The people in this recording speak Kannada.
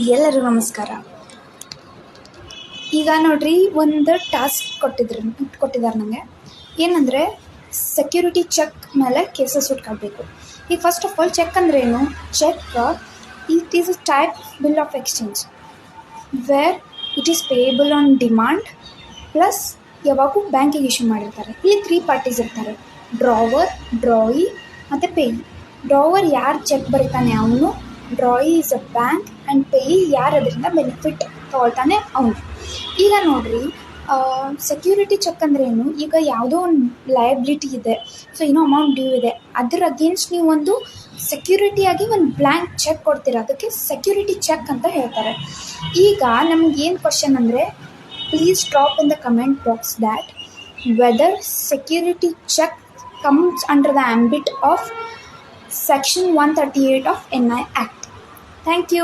ಎಲ್ಲರಿಗೂ ನಮಸ್ಕಾರ. ಈಗ ನೋಡ್ರಿ, ಒಂದು ಟಾಸ್ಕ್ ಕೊಟ್ಟಿದ್ದಾರೆ ನನಗೆ. ಏನಂದರೆ, ಸೆಕ್ಯೂರಿಟಿ ಚೆಕ್ ಮೇಲೆ ಕೇಸಸ್ ಹುಡ್ಕಾಡಬೇಕು. ಈಗ ಫಸ್ಟ್ ಆಫ್ ಆಲ್ ಚೆಕ್ ಅಂದ್ರೆ ಏನು? Cheque it is a type bill of exchange where it is payable on demand plus ಯಾವಾಗೂ ಬ್ಯಾಂಕಿಗೆ ಇಶ್ಯೂ ಮಾಡಿರ್ತಾರೆ. ಇಲ್ಲಿ 3 ಪಾರ್ಟೀಸ್ ಇರ್ತಾರೆ: ಡ್ರಾವರ್, ಡ್ರಾಯಿ ಮತ್ತು ಪೇಯಿ. ಡ್ರಾವರ್ ಯಾರು ಚೆಕ್ ಬರೀತಾನೆ ಅವನು, drawee is a bank, and payee ಯಾರು ಅದರಿಂದ ಬೆನಿಫಿಟ್ ತೊಗೊಳ್ತಾನೆ ಅವನು. ಈಗ ನೋಡ್ರಿ, ಸೆಕ್ಯೂರಿಟಿ ಚೆಕ್ ಅಂದ್ರೆ ಏನು? ಈಗ ಯಾವುದೋ ಒಂದು ಲಯಬಿಲಿಟಿ ಇದೆ, ಸೊ ಏನೋ ಅಮೌಂಟ್ ಡ್ಯೂ ಇದೆ, ಅದ್ರ ಅಗೇನ್ಸ್ಟ್ ನೀವು ಒಂದು ಸೆಕ್ಯೂರಿಟಿಯಾಗಿ ಒಂದು ಬ್ಲ್ಯಾಂಕ್ ಚೆಕ್ ಕೊಡ್ತೀರ, ಅದಕ್ಕೆ ಸೆಕ್ಯೂರಿಟಿ ಚೆಕ್ ಅಂತ ಹೇಳ್ತಾರೆ. ಈಗ ನಮ್ಗೆ ಏನು ಕ್ವಶನ್ ಅಂದರೆ, please drop in the comment box that whether security check comes under the ambit of section 138 of NI Act. Thank you.